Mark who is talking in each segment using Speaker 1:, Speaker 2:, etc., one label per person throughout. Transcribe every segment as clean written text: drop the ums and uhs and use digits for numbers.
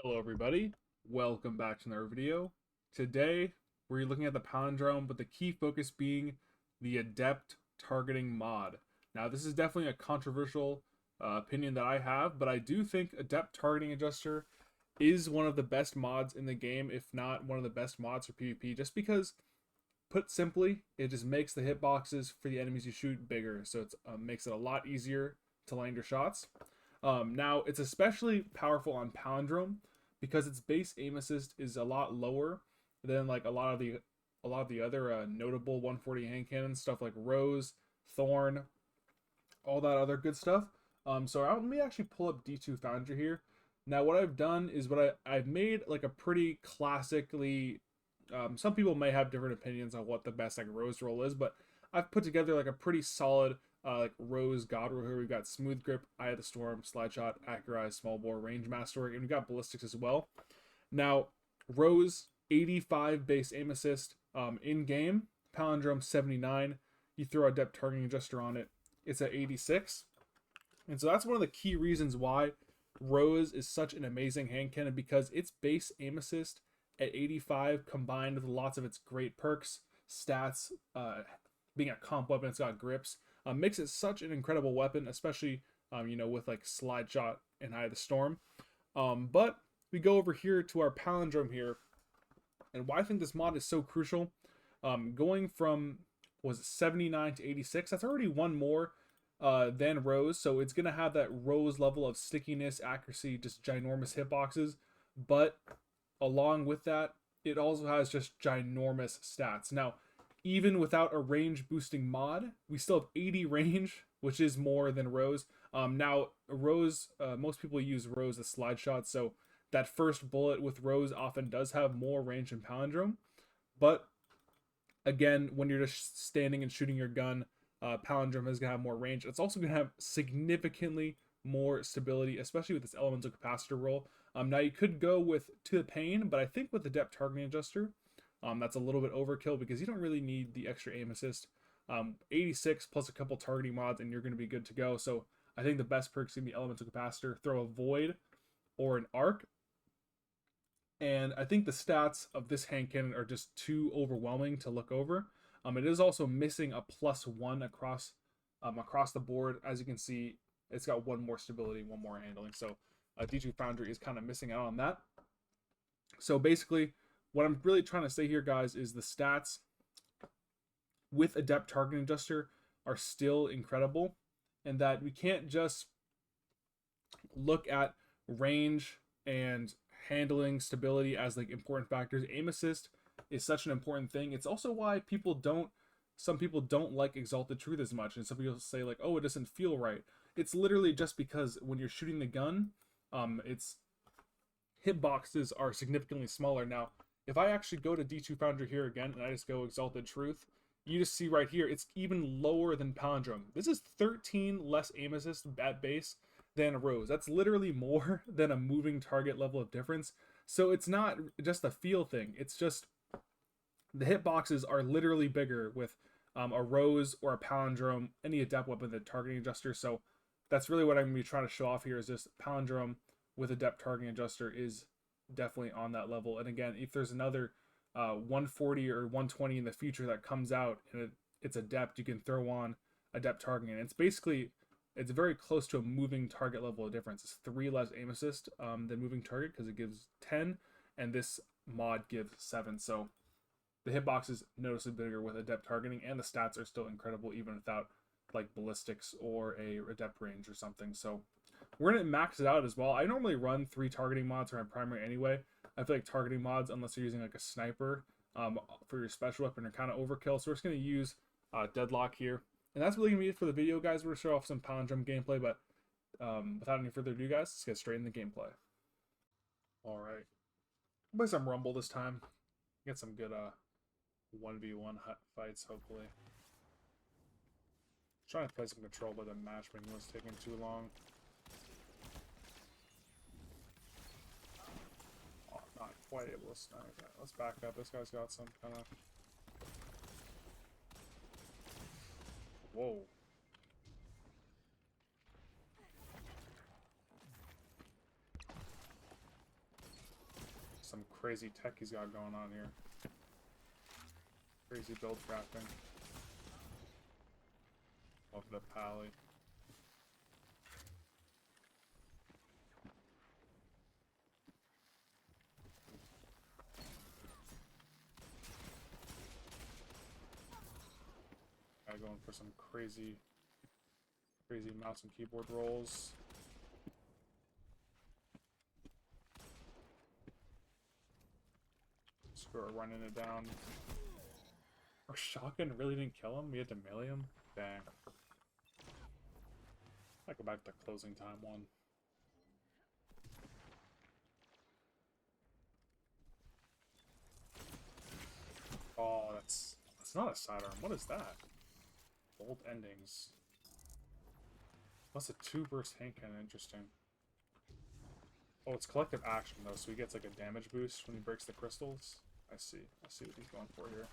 Speaker 1: Hello everybody, welcome back to another video. Today we're looking at the Palindrome, but the key focus being the adept targeting mod. Now this is definitely a controversial opinion that I have, but I do think adept targeting adjuster is one of the best mods in the game, if not one of the best mods for PvP, just because, put simply, it just makes the hitboxes for the enemies you shoot bigger, so it makes it a lot easier to land your shots. Now it's especially powerful on Palindrome because its base aim assist is a lot lower than like a lot of the other notable 140 hand cannons, stuff like Rose, Thorn, all that other good stuff. So let me actually pull up D2 Foundry here. Now what I've done is I've made like a pretty classically. Some people may have different opinions on what the best like Rose roll is, but I've put together like a pretty solid like Rose God roll here. We've got Smooth Grip, Eye of the Storm, Slide Shot, Accurate, Small Bore, Range Master, and we've got Ballistics as well. Now, Rose, 85 base aim assist in game. Palindrome, 79. You throw a depth targeting adjuster on it, it's at 86. And so that's one of the key reasons why Rose is such an amazing hand cannon, because its base aim assist at 85 combined with lots of its great perks, stats, being a comp weapon, it's got grips, makes it such an incredible weapon, especially with like Slide Shot and Eye of the Storm. But we go over here to our Palindrome here, and why I think this mod is so crucial. Going from, was it 79 to 86, that's already one more than Rose, so it's gonna have that Rose level of stickiness, accuracy, just ginormous hitboxes, but along with that, it also has just ginormous stats. Now, even without a range boosting mod, we still have 80 range, which is more than Rose. Now, Rose, most people use Rose as Slide Shot, so that first bullet with Rose often does have more range than Palindrome. But again, when you're just standing and shooting your gun, Palindrome is going to have more range. It's also going to have significantly more stability, especially with this elemental capacitor roll. Now you could go with To the Pain, but I think with the depth targeting adjuster, that's a little bit overkill because you don't really need the extra aim assist. 86 plus a couple targeting mods and you're going to be good to go. So I think the best perks in the elemental capacitor, throw a void or an arc. And I think the stats of this hand cannon are just too overwhelming to look over. It is also missing a +1 across the board. As you can see, it's got one more stability, one more handling. So D2 Foundry is kind of missing out on that. So basically, what I'm really trying to say here, guys, is the stats with Adept Targeting Adjuster are still incredible, and that we can't just look at range and handling stability as like important factors. Aim assist is such an important thing. It's also why some people don't like Exalted Truth as much, and some people say like, oh, it doesn't feel right. It's literally just because when you're shooting the gun, its hitboxes are significantly smaller. Now, if I actually go to D2 Foundry here again, and I just go Exalted Truth, you just see right here, it's even lower than Palindrome. This is 13 less aim assist at base than a Rose. That's literally more than a moving target level of difference. So it's not just a feel thing. It's just the hitboxes are literally bigger with a Rose or a Palindrome, any adept weapon, the targeting adjuster. So that's really what I'm going to be trying to show off here, is this Palindrome with adept targeting adjuster is definitely on that level. And again, if there's another 140 or 120 in the future that comes out and it's adept, you can throw on adept targeting. And it's very close to a moving target level of difference. It's 3 less aim assist than moving target because it gives 10, and this mod gives 7. So the hitbox is noticeably bigger with adept targeting, and the stats are still incredible even without like ballistics or a adept range or something. So we're gonna max it out as well. I normally run 3 targeting mods for my primary anyway. I feel like targeting mods, unless you're using like a sniper for your special weapon, are kind of overkill. So we're just gonna use Deadlock here, and that's really gonna be it for the video, guys. We're gonna show off some Palindrome gameplay, but without any further ado, guys, let's get straight into the gameplay. All right, play some Rumble this time. Get some good 1v1 fights, hopefully. Trying to play some control, but the matchmaking was taking too long. Oh, not quite able to snipe that. Let's back up. This guy's got some kind of... Whoa. some crazy tech he's got going on here. Crazy build crafting. Love the pally. Guy going for some crazy mouse and keyboard rolls. Screw it, running it down. Our shotgun really didn't kill him? We had to melee him? Dang. I go back to closing time one. Oh, that's not a sidearm. What is that? Bolt endings. Plus a 2 burst hand cannon. Interesting. Oh, it's collective action though, so he gets like a damage boost when he breaks the crystals. I see what he's going for here.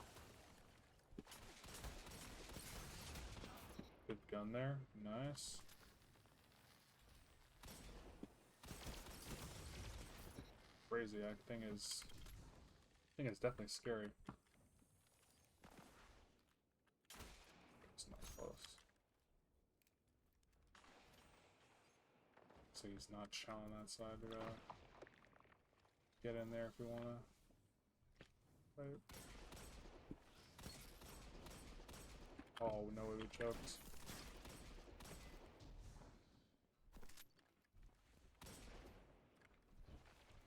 Speaker 1: Good gun there. Nice. Crazy. That thing is definitely scary. It's not close. So he's not chowing that side. We gotta get in there if we wanna fight. Oh no, we choked.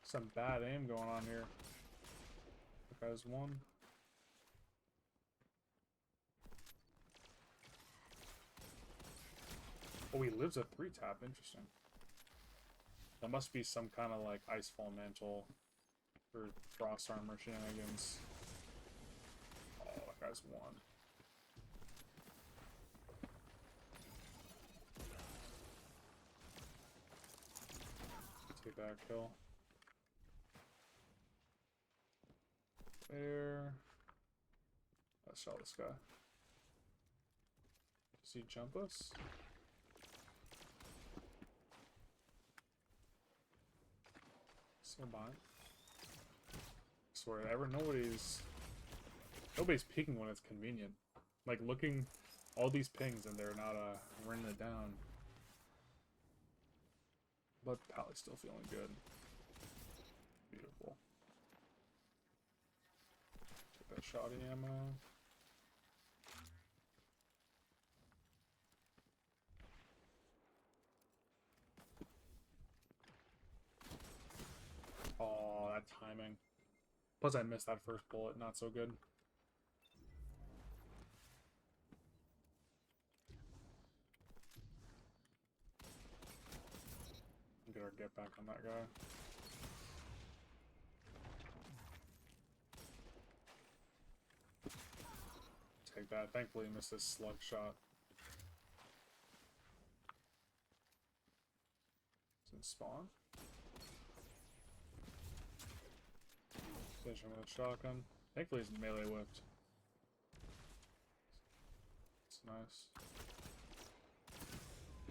Speaker 1: Some bad aim going on here. That guy's one. Oh, he lives a 3-tap. Interesting. That must be some kind of like Icefall Mantle or Frost Armor shenanigans. Oh, that guy's one. Take that kill. There. Let's shot this guy. Does he jump us? Still behind. I swear, nobody's peeking when it's convenient. Like looking all these pings and they're not running it down. But Pally's still feeling good. Beautiful. Take that shoddy ammo. Oh, that timing. Plus I missed that first bullet, not so good. Get our get back on that guy. Take that. Thankfully, he missed his slug shot. It's in spawn. Finish him with a shotgun. Thankfully, he's melee whipped. It's nice.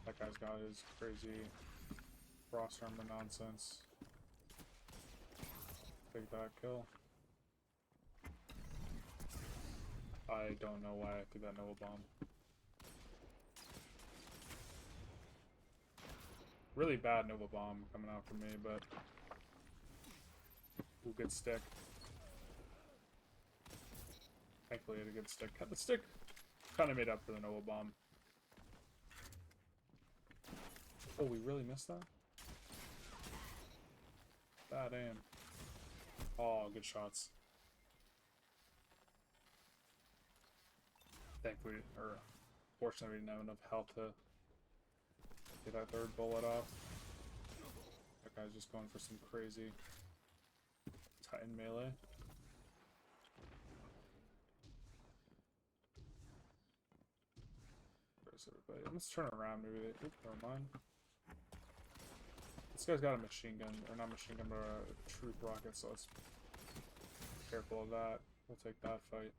Speaker 1: That guy's got his crazy Frost Armor nonsense. Take that kill. I don't know why I threw that Nova Bomb. Really bad Nova Bomb coming out from me, but... Ooh, good stick. Thankfully, I had a good stick. Cut the stick! Kind of made up for the Nova Bomb. Oh, we really missed that? Bad aim. Oh, good shots. Thankfully, or fortunately, we didn't have enough health to get that third bullet off. That guy's just going for some crazy Titan melee. Where's everybody? Let's turn around, maybe. Oops, never mind. This guy's got a machine gun, or not machine gun, but a truth rocket, so let's be careful of that. We'll take that fight.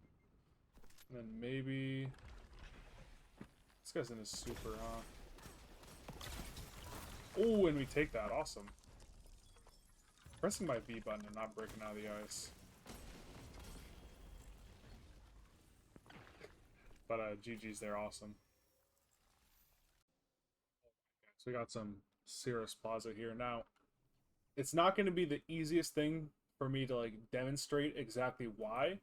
Speaker 1: And then maybe... This guy's in his super, huh? Oh, and we take that. Awesome. pressing my V button and not breaking out of the ice. But GG's there, awesome. So we got some Cirrus Plaza here. Now, it's not going to be the easiest thing for me to like demonstrate exactly why.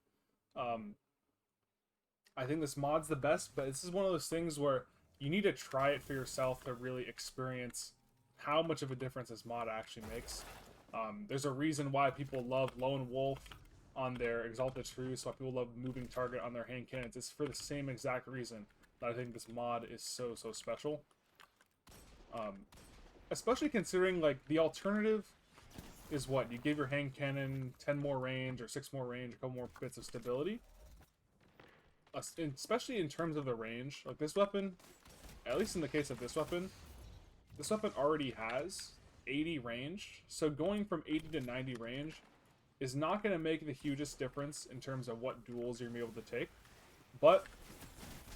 Speaker 1: I think this mod's the best, but this is one of those things where you need to try it for yourself to really experience how much of a difference this mod actually makes. There's a reason why people love Lone Wolf on their Exalted Truce, why people love Moving Target on their hand cannons. It's for the same exact reason that I think this mod is so special. Especially considering, like, the alternative is what? You give your hand cannon 10 more range or 6 more range, a couple more bits of stability. Especially in terms of the range. Like, this weapon, at least in the case of this weapon already has 80 range. So going from 80 to 90 range is not going to make the hugest difference in terms of what duels you're going to be able to take. But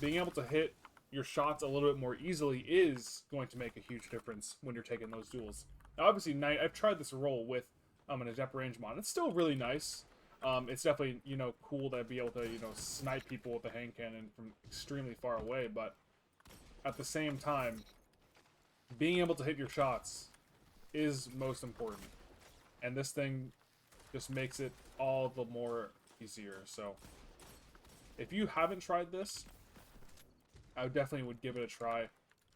Speaker 1: being able to hit your shots a little bit more easily is going to make a huge difference when you're taking those duels. Now, obviously, I've tried this roll with an adept range mod. It's still really nice. It's definitely, you know, cool to be able to, you know, snipe people with a hand cannon from extremely far away, but at the same time, being able to hit your shots is most important. And this thing just makes it all the more easier. So, if you haven't tried this, I definitely would give it a try.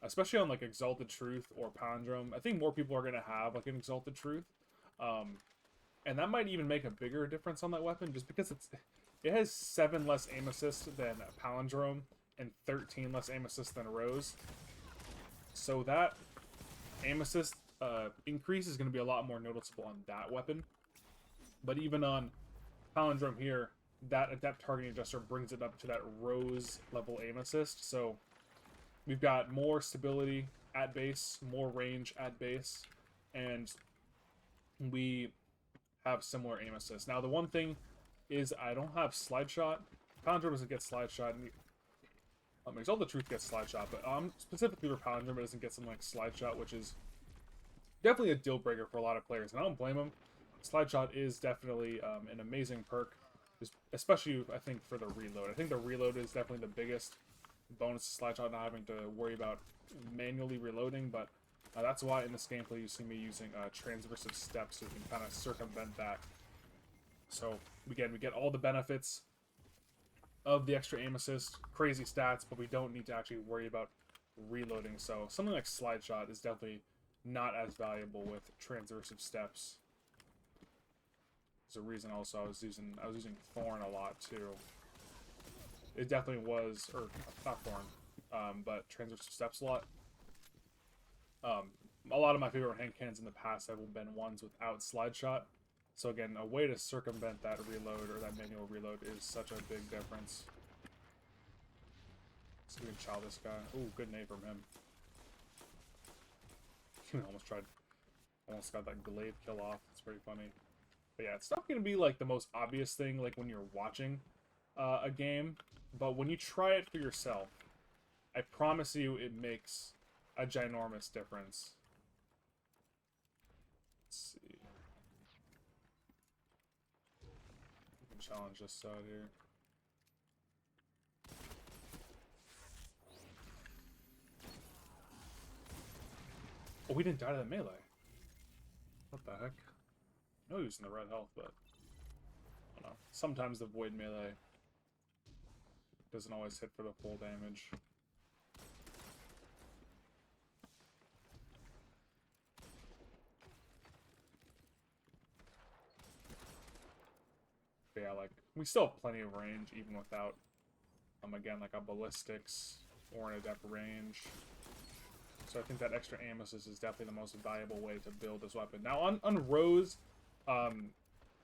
Speaker 1: Especially on, like, Exalted Truth or Palindrome. I think more people are going to have, like, an Exalted Truth. And that might even make a bigger difference on that weapon, just because it has 7 less aim assist than Palindrome, and 13 less aim assist than Rose. So that aim assist increase is going to be a lot more noticeable on that weapon. But even on Palindrome here, that adept targeting adjuster brings it up to that Rose level aim assist. So we've got more stability at base, more range at base, and we have similar aim assist. Now, the one thing is I don't have slide shot. Palindrome doesn't get slide shot. Exalted Truth gets slide shot, but specifically for Palindrome, it doesn't get something like slide shot, which is definitely a deal breaker for a lot of players, and I don't blame them. Slide shot is definitely an amazing perk, especially, I think, for the reload. I think the reload is definitely the biggest bonus to slide shot, not having to worry about manually reloading, but that's why in this gameplay you see me using transversive steps, so we can kind of circumvent that. So, again, we get all the benefits of the extra aim assist, crazy stats, but we don't need to actually worry about reloading. So, something like slide shot is definitely not as valuable with transversive steps. There's a reason also I was using Thorn a lot too. It definitely was, or not Thorn, but transversive steps a lot. A lot of my favorite hand cannons in the past have been ones without slide shot. So again, a way to circumvent that reload or that manual reload is such a big difference. So we can chow this guy. Ooh, good nade from him. Almost got that glaive kill off. It's pretty funny. But yeah, it's not going to be like the most obvious thing like when you're watching a game. But when you try it for yourself, I promise you it makes a ginormous difference. Let's see. We can challenge this side here. Oh, we didn't die to the melee. What the heck? I know he was in the red health, but I don't know. Sometimes the void melee doesn't always hit for the full damage. But yeah, like, we still have plenty of range even without, again, like a ballistics or an adept range. So I think that extra aim assist is definitely the most valuable way to build this weapon. Now on Rose,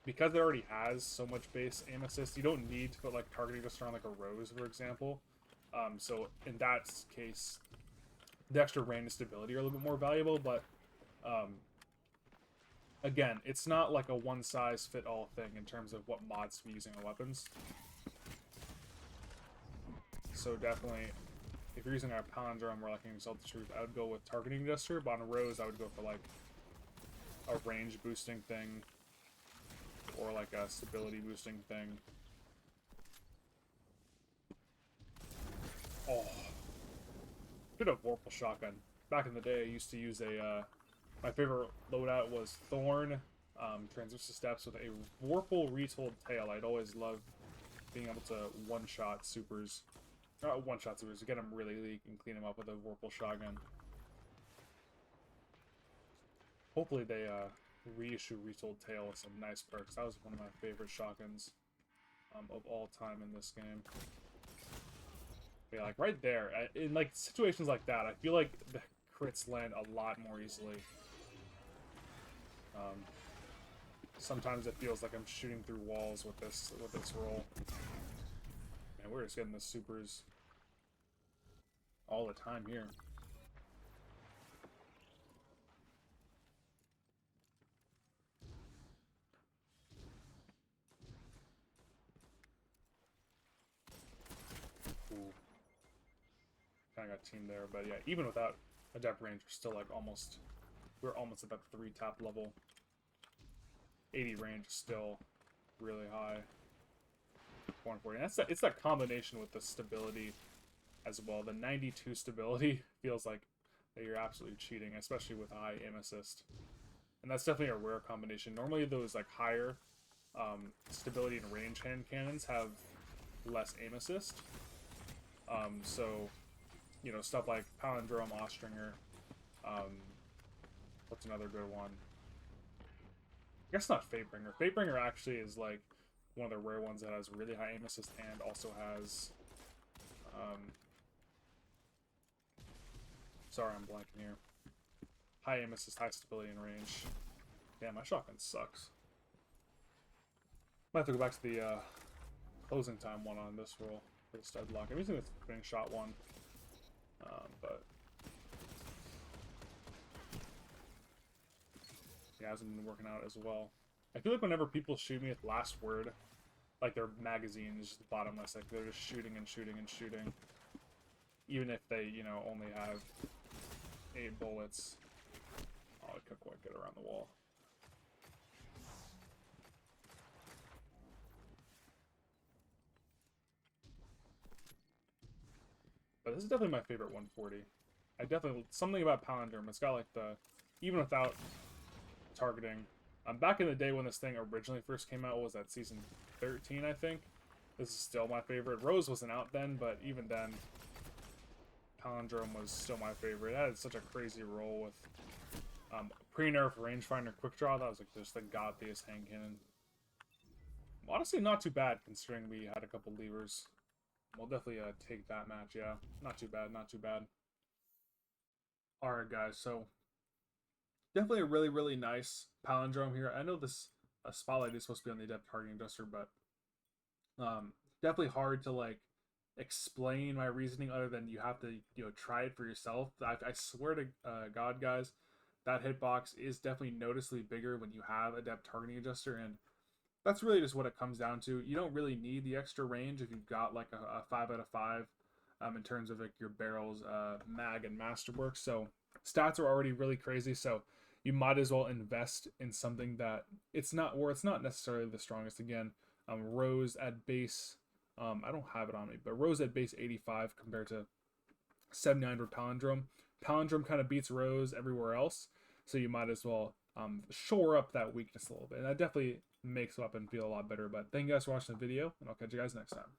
Speaker 1: because it already has so much base aim assist, you don't need to put like targeting just around like a Rose, for example. So in that case, the extra range and stability are a little bit more valuable, but again, it's not like a one-size-fit-all thing in terms of what mods to be using on weapons. So definitely, if you're using a Palindrome or like an Exalted Truth, I would go with targeting gesture, but on Rose, I would go for like a range boosting thing, or like a stability boosting thing. Oh, bit of Vorpal shotgun. Back in the day, I used to use a my favorite loadout was Thorn, Translucent Steps with a Vorpal Retold Tail. I'd always loved being able to one-shot supers. Not one-shot supers, get them really weak and clean them up with a Vorpal shotgun. Hopefully they reissue Retold Tail with some nice perks. That was one of my favorite shotguns of all time in this game. But yeah, like right there, in like situations like that, I feel like the crits land a lot more easily. Sometimes it feels like I'm shooting through walls with this roll. Man, we're just getting the supers all the time here. Ooh. Kind of got teamed there, but yeah, even without adept range, we're still like we're almost at that 3 tap level. 80 range is still really high. 140. And it's that combination with the stability as well. The 92 stability feels like that you're absolutely cheating, especially with high aim assist. And that's definitely a rare combination. Normally those like higher stability and range hand cannons have less aim assist. So, you know, stuff like Palindrome, Ostringer. What's another good one? I guess not Fatebringer. Fatebringer actually is like one of the rare ones that has really high aim assist and also has sorry, I'm blanking here. High aim assist, high stability and range. Yeah, my shotgun sucks. Might have to go back to the closing time one on this roll for the stud lock. I'm using the opening shot one. But yeah, it hasn't been working out as well. I feel like whenever people shoot me with last word, like their magazine is just bottomless, like they're just shooting and shooting and shooting. Even if they, you know, only have 8 bullets. Oh, I couldn't quite get around the wall. But this is definitely my favorite 140. I definitely, something about Palindrome, it's got like the, even without targeting. Back in the day when this thing originally first came out, was that season 13, I think. This is still my favorite. Rose wasn't out then, but even then, Palindrome was still my favorite. It had such a crazy roll with pre-nerf rangefinder quick draw. That was like just the godliest hand cannon. Honestly, not too bad considering we had a couple levers. We'll definitely take that match, yeah. Not too bad, not too bad. Alright, guys, so definitely a really, really nice Palindrome here. I know this spotlight is supposed to be on the adept targeting adjuster, but definitely hard to like explain my reasoning other than you have to, you know, try it for yourself. I swear to God, guys, that hitbox is definitely noticeably bigger when you have adept targeting adjuster, and that's really just what it comes down to. You don't really need the extra range if you've got like a 5 out of 5 in terms of like your barrels, mag, and masterwork. So stats are already really crazy. So you might as well invest in something that it's not, or it's not necessarily the strongest. Again, Rose at base, I don't have it on me, but Rose at base 85 compared to 79 for Palindrome. Palindrome kind of beats Rose everywhere else. So you might as well shore up that weakness a little bit. And that definitely makes the weapon feel a lot better. But thank you guys for watching the video, and I'll catch you guys next time.